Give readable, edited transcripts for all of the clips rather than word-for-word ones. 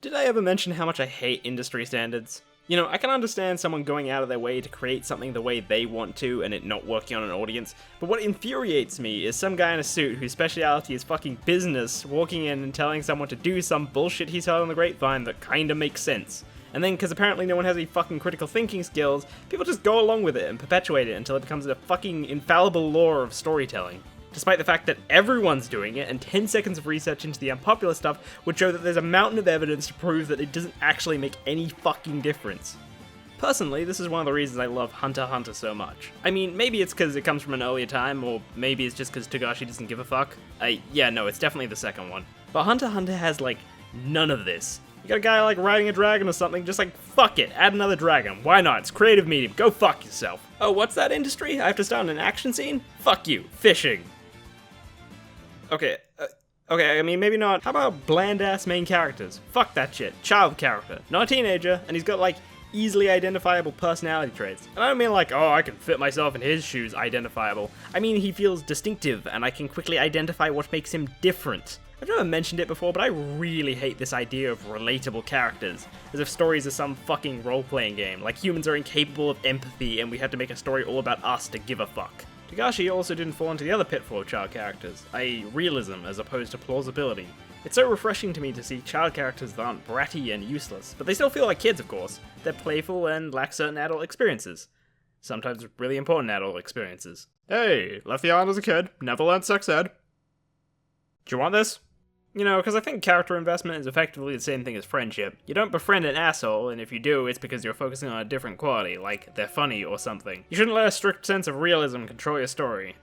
Did I ever mention how much I hate industry standards? You know, I can understand someone going out of their way to create something the way they want to and it not working on an audience, but what infuriates me is some guy in a suit whose speciality is fucking business walking in and telling someone to do some bullshit he's heard on the grapevine that kinda makes sense. And then, because apparently no one has any fucking critical thinking skills, people just go along with it and perpetuate it until it becomes a fucking infallible law of storytelling. Despite the fact that everyone's doing it, and 10 seconds of research into the unpopular stuff would show that there's a mountain of evidence to prove that it doesn't actually make any fucking difference. Personally, this is one of the reasons I love Hunter x Hunter so much. I mean, maybe it's because it comes from an earlier time, or maybe it's just because Togashi doesn't give a fuck. Yeah, no, it's definitely the second one. But Hunter x Hunter has, like, none of this. You got a guy, like, riding a dragon or something, just like, fuck it, add another dragon. Why not? It's creative medium, go fuck yourself. Oh, what's that industry? I have to start an action scene? Fuck you, fishing. Okay, I mean, maybe not. How about bland-ass main characters? Fuck that shit. Child character. Not a teenager, and he's got, like, easily identifiable personality traits. And I don't mean like, oh, I can fit myself in his shoes identifiable. I mean he feels distinctive, and I can quickly identify what makes him different. I've never mentioned it before, but I really hate this idea of relatable characters, as if stories are some fucking role-playing game, like humans are incapable of empathy and we have to make a story all about us to give a fuck. Togashi also didn't fall into the other pitfall of child characters, i.e. realism as opposed to plausibility. It's so refreshing to me to see child characters that aren't bratty and useless, but they still feel like kids, of course. They're playful and lack certain adult experiences. Sometimes really important adult experiences. Hey, left the island as a kid, never learned sex ed. Do you want this? You know, because I think character investment is effectively the same thing as friendship. You don't befriend an asshole, and if you do, it's because you're focusing on a different quality, like they're funny or something. You shouldn't let a strict sense of realism control your story.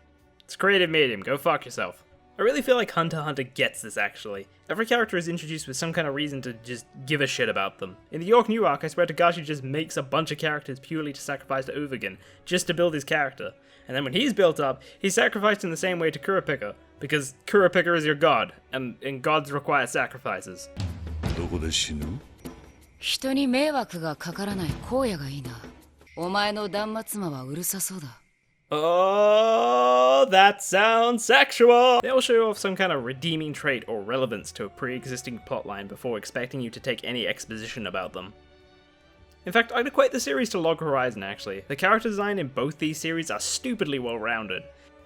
It's a creative medium, go fuck yourself. I really feel like Hunter x Hunter gets this, actually. Every character is introduced with some kind of reason to just give a shit about them. In the York New arc, I swear Togashi just makes a bunch of characters purely to sacrifice to Overgen, just to build his character. And then when he's built up, he's sacrificed in the same way to Kurapika, because Kurapika is your god, and gods require sacrifices. どこで死ぬ? 人に迷惑がかからない荒野がいいな。お前の断末魔はうるさそうだ。 Oh, that sounds sexual! They'll show off some kind of redeeming trait or relevance to a pre-existing plotline before expecting you to take any exposition about them. In fact, I'd equate the series to Log Horizon, actually. The character design in both these series are stupidly well-rounded.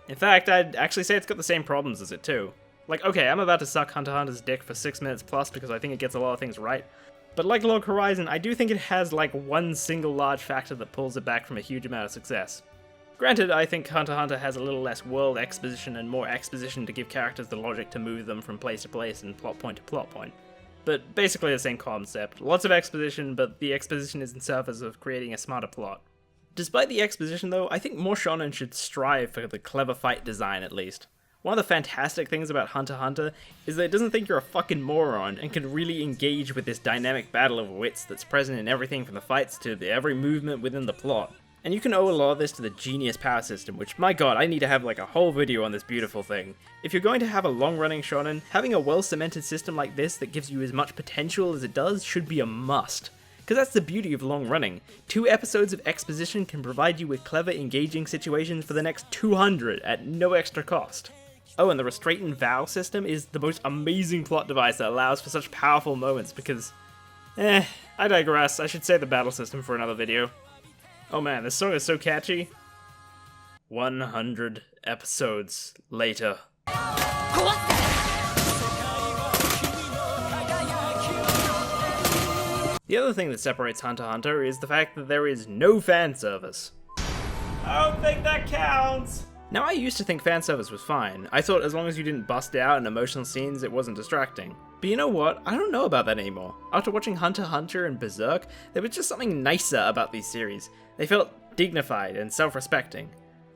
In fact, I'd actually say it's got the same problems as it too. Like, okay, I'm about to suck Hunter x Hunter's dick for 6 minutes plus because I think it gets a lot of things right. But like Log Horizon, I do think it has like one single large factor that pulls it back from a huge amount of success. Granted, I think Hunter x Hunter has a little less world exposition and more exposition to give characters the logic to move them from place to place and plot point to plot point. But basically the same concept. Lots of exposition, but the exposition is in service of creating a smarter plot. Despite the exposition though, I think more shonen should strive for the clever fight design at least. One of the fantastic things about Hunter x Hunter is that it doesn't think you're a fucking moron and can really engage with this dynamic battle of wits that's present in everything from the fights to every movement within the plot. And you can owe a lot of this to the genius power system, which, my god, I need to have like a whole video on this beautiful thing. If you're going to have a long-running shonen, having a well-cemented system like this that gives you as much potential as it does should be a must. Because that's the beauty of long running. 2 episodes of exposition can provide you with clever, engaging situations for the next 200 at no extra cost. Oh, and the restraint and vow system is the most amazing plot device that allows for such powerful moments because... I digress. I should save the battle system for another video. Oh man, this song is so catchy. 100 episodes later. The other thing that separates Hunter x Hunter is the fact that there is no fan service. I don't think that counts! Now, I used to think fan service was fine. I thought as long as you didn't bust out in emotional scenes, it wasn't distracting. But you know what? I don't know about that anymore. After watching Hunter x Hunter and Berserk, there was just something nicer about these series. They felt dignified and self-respecting.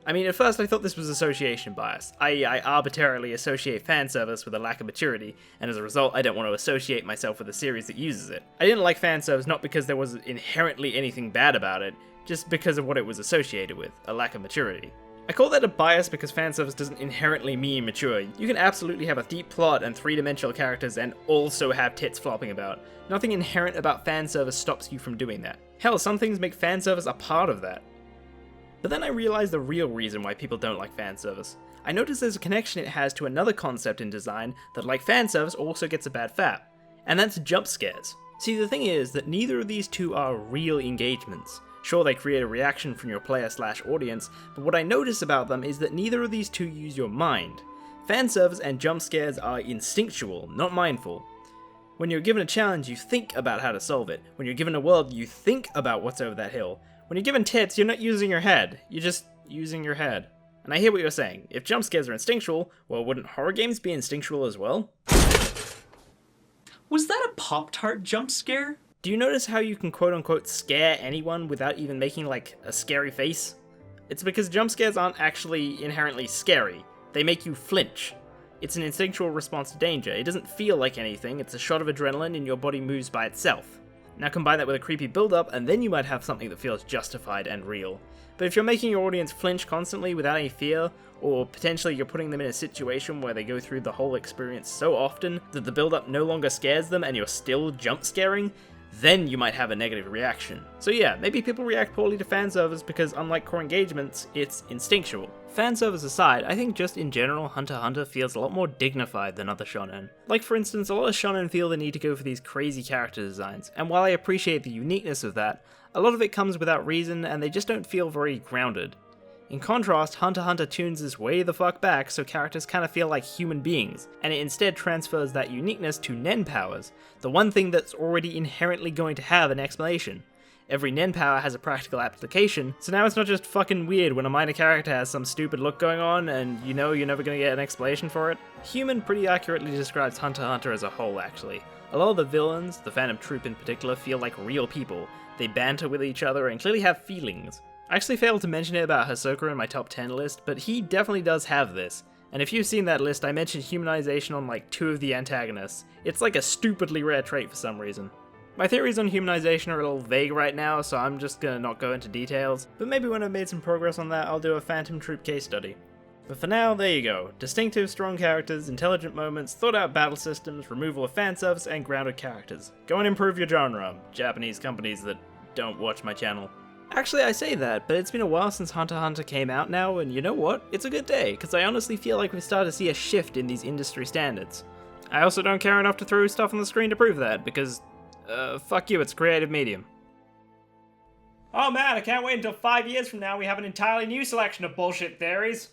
I mean, at first I thought this was association bias. I arbitrarily associate fan service with a lack of maturity, and as a result, I don't want to associate myself with a series that uses it. I didn't like fan service not because there was inherently anything bad about it, just because of what it was associated with, a lack of maturity. I call that a bias because fanservice doesn't inherently mean mature. You can absolutely have a deep plot and 3-dimensional characters and also have tits flopping about. Nothing inherent about fanservice stops you from doing that. Hell, some things make fanservice a part of that. But then I realized the real reason why people don't like fanservice. I noticed there's a connection it has to another concept in design that, like fanservice, also gets a bad fap. And that's jump scares. See, the thing is that neither of these two are real engagements. Sure, they create a reaction from your player/audience, but what I notice about them is that neither of these two use your mind. Fanservice and jump scares are instinctual, not mindful. When you're given a challenge, you think about how to solve it. When you're given a world, you think about what's over that hill. When you're given tits, you're not using your head, you're just using your head. And I hear what you're saying. If jump scares are instinctual, well, wouldn't horror games be instinctual as well? Was that a Pop-Tart jump scare? Do you notice how you can quote-unquote scare anyone without even making, like, a scary face? It's because jump scares aren't actually inherently scary. They make you flinch. It's an instinctual response to danger. It doesn't feel like anything, it's a shot of adrenaline and your body moves by itself. Now combine that with a creepy build-up and then you might have something that feels justified and real. But if you're making your audience flinch constantly without any fear, or potentially you're putting them in a situation where they go through the whole experience so often that the build-up no longer scares them and you're still jump scaring, then you might have a negative reaction. So yeah, maybe people react poorly to fanservice because unlike core engagements, it's instinctual. Fanservice aside, I think just in general, Hunter x Hunter feels a lot more dignified than other shonen. Like for instance, a lot of shonen feel the need to go for these crazy character designs, and while I appreciate the uniqueness of that, a lot of it comes without reason and they just don't feel very grounded. In contrast, Hunter x Hunter tunes this way the fuck back so characters kind of feel like human beings, and it instead transfers that uniqueness to Nen powers, the one thing that's already inherently going to have an explanation. Every Nen power has a practical application, so now it's not just fucking weird when a minor character has some stupid look going on and you know you're never gonna get an explanation for it. Human pretty accurately describes Hunter x Hunter as a whole actually. A lot of the villains, the Phantom Troop in particular, feel like real people. They banter with each other and clearly have feelings. I actually failed to mention it about Hisoka in my top 10 list, but he definitely does have this. And if you've seen that list, I mentioned Humanization on like 2 of the antagonists. It's like a stupidly rare trait for some reason. My theories on Humanization are a little vague right now, so I'm just gonna not go into details, but maybe when I've made some progress on that, I'll do a Phantom Troop case study. But for now, there you go. Distinctive, strong characters, intelligent moments, thought-out battle systems, removal of fanservice, and grounded characters. Go and improve your genre, Japanese companies that don't watch my channel. Actually, I say that, but it's been a while since Hunter x Hunter came out now, and you know what? It's a good day, because I honestly feel like we've started to see a shift in these industry standards. I also don't care enough to throw stuff on the screen to prove that, because, fuck you, it's a creative medium. Oh man, I can't wait until 5 years from now we have an entirely new selection of bullshit theories.